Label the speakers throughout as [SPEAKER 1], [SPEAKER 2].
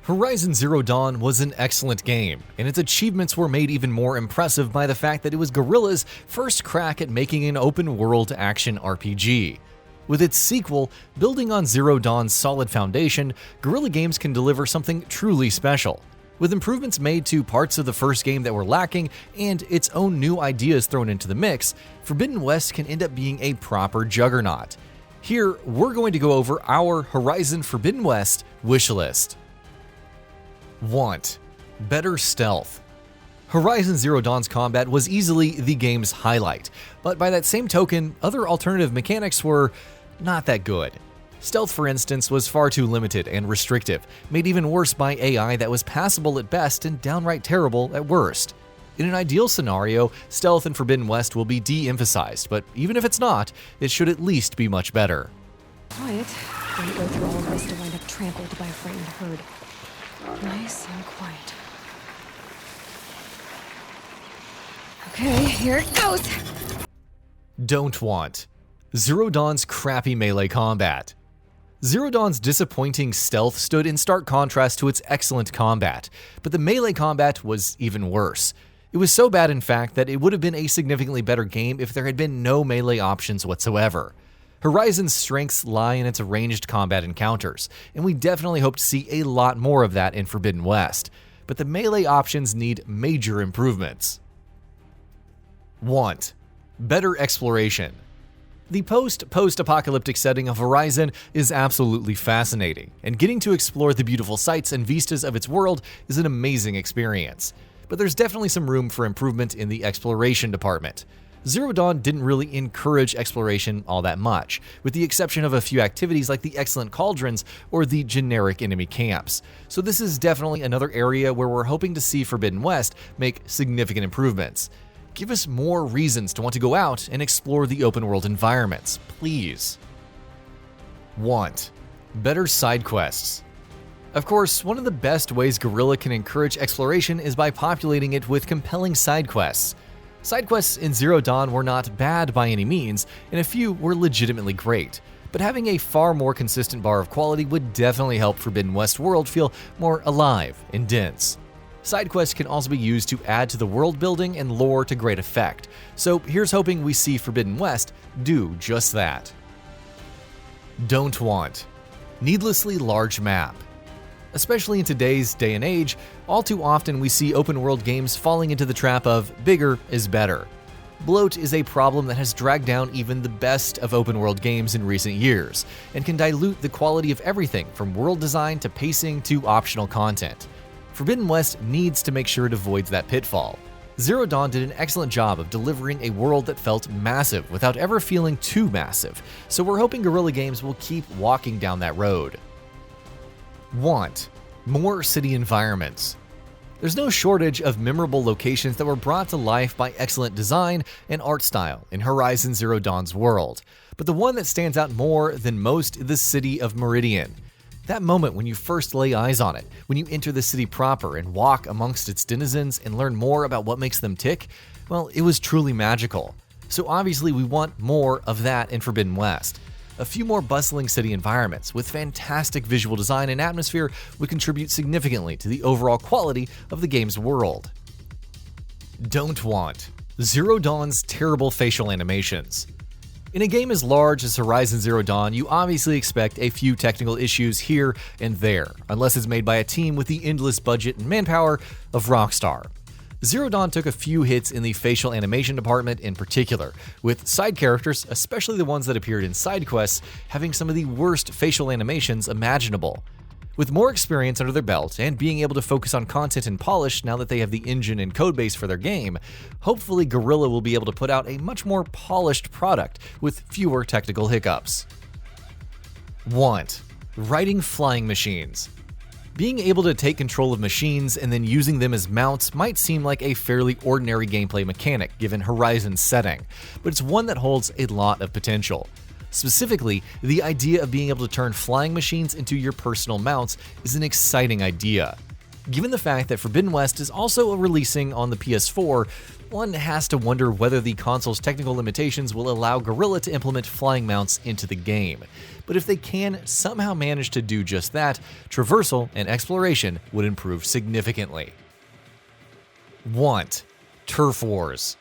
[SPEAKER 1] Horizon Zero Dawn was an excellent game, and its achievements were made even more impressive by the fact that it was Guerrilla's first crack at making an open-world action RPG. With its sequel, building on Zero Dawn's solid foundation, Guerrilla Games can deliver something truly special. With improvements made to parts of the first game that were lacking and its own new ideas thrown into the mix, Forbidden West can end up being a proper juggernaut. Here, we're going to go over our Horizon Forbidden West wishlist. Want: better stealth. Horizon Zero Dawn's combat was easily the game's highlight, but by that same token, other alternative mechanics were not that good. Stealth, for instance, was far too limited and restrictive, made even worse by AI that was passable at best and downright terrible at worst. In an ideal scenario, stealth in Forbidden West will be de-emphasized, but even if it's not, it should at least be much better.
[SPEAKER 2] Quiet. Don't go through all of this to wind up trampled by a frightened herd. Nice and quiet. Okay, here it goes!
[SPEAKER 1] Don't want: Zero Dawn's crappy melee combat. Zero Dawn's disappointing stealth stood in stark contrast to its excellent combat, but the melee combat was even worse. It was so bad, in fact, that it would have been a significantly better game if there had been no melee options whatsoever. Horizon's strengths lie in its ranged combat encounters, and we definitely hope to see a lot more of that in Forbidden West, but the melee options need major improvements. Want: better exploration. The post-apocalyptic setting of Horizon is absolutely fascinating, and getting to explore the beautiful sights and vistas of its world is an amazing experience. But there's definitely some room for improvement in the exploration department. Zero Dawn didn't really encourage exploration all that much, with the exception of a few activities like the excellent cauldrons or the generic enemy camps. So this is definitely another area where we're hoping to see Forbidden West make significant improvements. Give us more reasons to want to go out and explore the open world environments, please. Want: better side quests. Of course, one of the best ways Guerrilla can encourage exploration is by populating it with compelling side quests. Side quests in Zero Dawn were not bad by any means, and a few were legitimately great, but having a far more consistent bar of quality would definitely help Forbidden West world feel more alive and dense. Side quests can also be used to add to the world building and lore to great effect, so here's hoping we see Forbidden West do just that. Don't want: needlessly large map. Especially in today's day and age, all too often we see open-world games falling into the trap of bigger is better. Bloat is a problem that has dragged down even the best of open-world games in recent years, and can dilute the quality of everything from world design to pacing to optional content. Forbidden West needs to make sure it avoids that pitfall. Zero Dawn did an excellent job of delivering a world that felt massive without ever feeling too massive, so we're hoping Guerrilla Games will keep walking down that road. Want: more city environments. There's no shortage of memorable locations that were brought to life by excellent design and art style in Horizon Zero Dawn's world, but the one that stands out more than most is the city of Meridian. That moment when you first lay eyes on it, when you enter the city proper and walk amongst its denizens and learn more about what makes them tick, well, it was truly magical. So obviously we want more of that in Forbidden West. A few more bustling city environments with fantastic visual design and atmosphere would contribute significantly to the overall quality of the game's world. Don't want: Zero Dawn's terrible facial animations. In a game as large as Horizon Zero Dawn, you obviously expect a few technical issues here and there, unless it's made by a team with the endless budget and manpower of Rockstar. Zero Dawn took a few hits in the facial animation department in particular, with side characters, especially the ones that appeared in side quests, having some of the worst facial animations imaginable. With more experience under their belt and being able to focus on content and polish now that they have the engine and codebase for their game, hopefully Guerrilla will be able to put out a much more polished product with fewer technical hiccups. Want: riding flying machines. Being able to take control of machines and then using them as mounts might seem like a fairly ordinary gameplay mechanic given Horizon's setting, but it's one that holds a lot of potential. Specifically, the idea of being able to turn flying machines into your personal mounts is an exciting idea. Given the fact that Forbidden West is also releasing on the PS4, one has to wonder whether the console's technical limitations will allow Guerrilla to implement flying mounts into the game. But if they can somehow manage to do just that, traversal and exploration would improve significantly. Want: Turf Wars.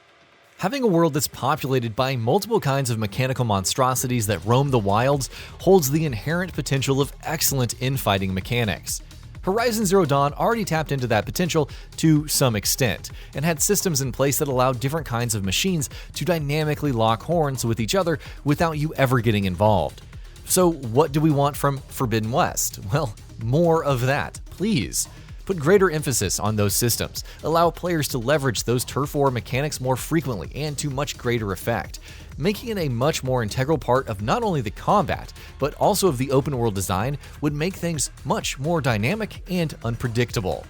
[SPEAKER 1] Having a world that's populated by multiple kinds of mechanical monstrosities that roam the wilds holds the inherent potential of excellent infighting mechanics. Horizon Zero Dawn already tapped into that potential to some extent, and had systems in place that allowed different kinds of machines to dynamically lock horns with each other without you ever getting involved. So what do we want from Forbidden West? Well, more of that, please. Put greater emphasis on those systems, allow players to leverage those turf war mechanics more frequently and to much greater effect, making it a much more integral part of not only the combat, but also of the open world design would make things much more dynamic and unpredictable.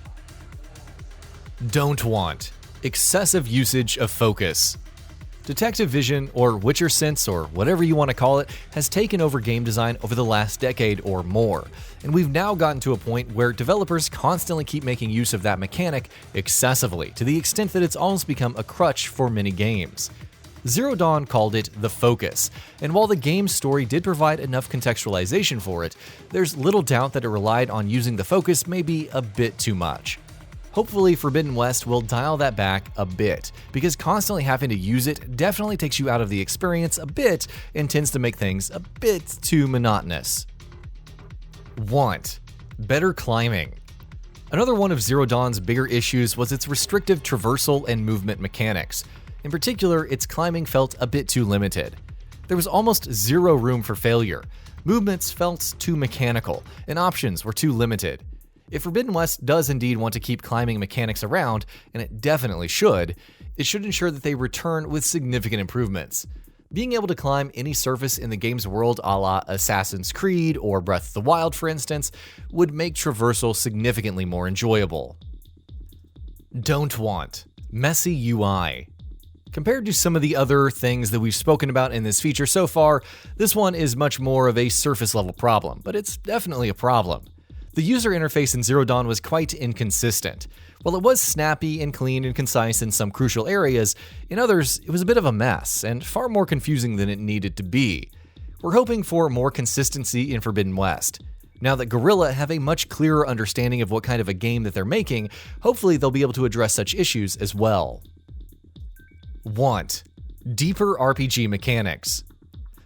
[SPEAKER 1] Don't want: excessive usage of focus. Detective vision, or Witcher sense, or whatever you want to call it, has taken over game design over the last decade or more, and we've now gotten to a point where developers constantly keep making use of that mechanic excessively, to the extent that it's almost become a crutch for many games. Zero Dawn called it the focus, and while the game's story did provide enough contextualization for it, there's little doubt that it relied on using the focus maybe a bit too much. Hopefully, Forbidden West will dial that back a bit, because constantly having to use it definitely takes you out of the experience a bit and tends to make things a bit too monotonous. Want: better climbing. Another one of Zero Dawn's bigger issues was its restrictive traversal and movement mechanics. In particular, its climbing felt a bit too limited. There was almost zero room for failure. Movements felt too mechanical, and options were too limited. If Forbidden West does indeed want to keep climbing mechanics around, and it definitely should, it should ensure that they return with significant improvements. Being able to climb any surface in the game's world a la Assassin's Creed or Breath of the Wild, for instance, would make traversal significantly more enjoyable. Don't want: messy UI. Compared to some of the other things that we've spoken about in this feature so far, this one is much more of a surface level problem, but it's definitely a problem. The user interface in Zero Dawn was quite inconsistent. While it was snappy and clean and concise in some crucial areas, in others it was a bit of a mess and far more confusing than it needed to be. We're hoping for more consistency in Forbidden West. Now that Guerrilla have a much clearer understanding of what kind of a game that they're making, hopefully they'll be able to address such issues as well. Want: deeper RPG mechanics.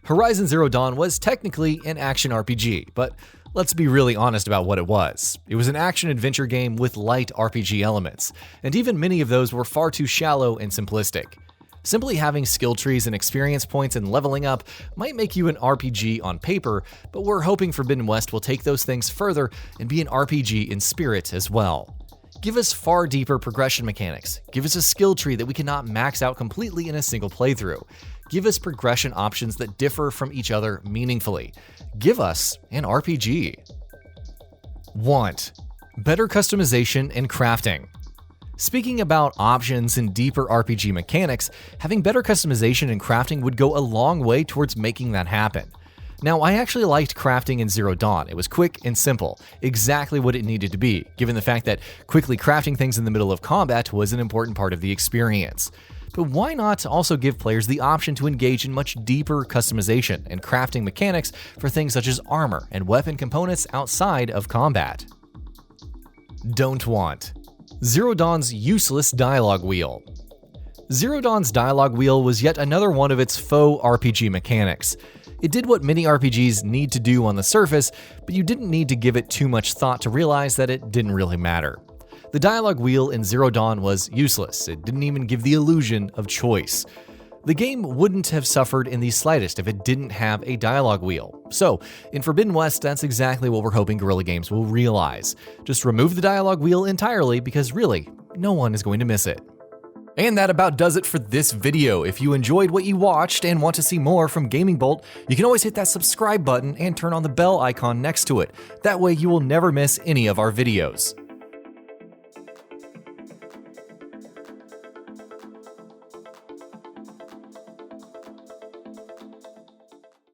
[SPEAKER 1] Horizon Zero Dawn was technically an action RPG, but let's be really honest about what it was. It was an action-adventure game with light RPG elements, and even many of those were far too shallow and simplistic. Simply having skill trees and experience points and leveling up might make you an RPG on paper, but we're hoping Forbidden West will take those things further and be an RPG in spirit as well. Give us far deeper progression mechanics. Give us a skill tree that we cannot max out completely in a single playthrough. Give us progression options that differ from each other meaningfully. Give us an RPG. Want: better customization and crafting. Speaking about options and deeper RPG mechanics, having better customization and crafting would go a long way towards making that happen. Now, I actually liked crafting in Zero Dawn. It was quick and simple, exactly what it needed to be, given the fact that quickly crafting things in the middle of combat was an important part of the experience. But why not also give players the option to engage in much deeper customization and crafting mechanics for things such as armor and weapon components outside of combat? Don't want: Zero Dawn's useless dialogue wheel. Zero Dawn's dialogue wheel was yet another one of its faux RPG mechanics. It did what many RPGs need to do on the surface, but you didn't need to give it too much thought to realize that it didn't really matter. The dialogue wheel in Zero Dawn was useless. It didn't even give the illusion of choice. The game wouldn't have suffered in the slightest if it didn't have a dialogue wheel. So, in Forbidden West, that's exactly what we're hoping Guerrilla Games will realize. Just remove the dialogue wheel entirely, because really, no one is going to miss it. And that about does it for this video. If you enjoyed what you watched and want to see more from GamingBolt, you can always hit that subscribe button and turn on the bell icon next to it. That way you will never miss any of our videos.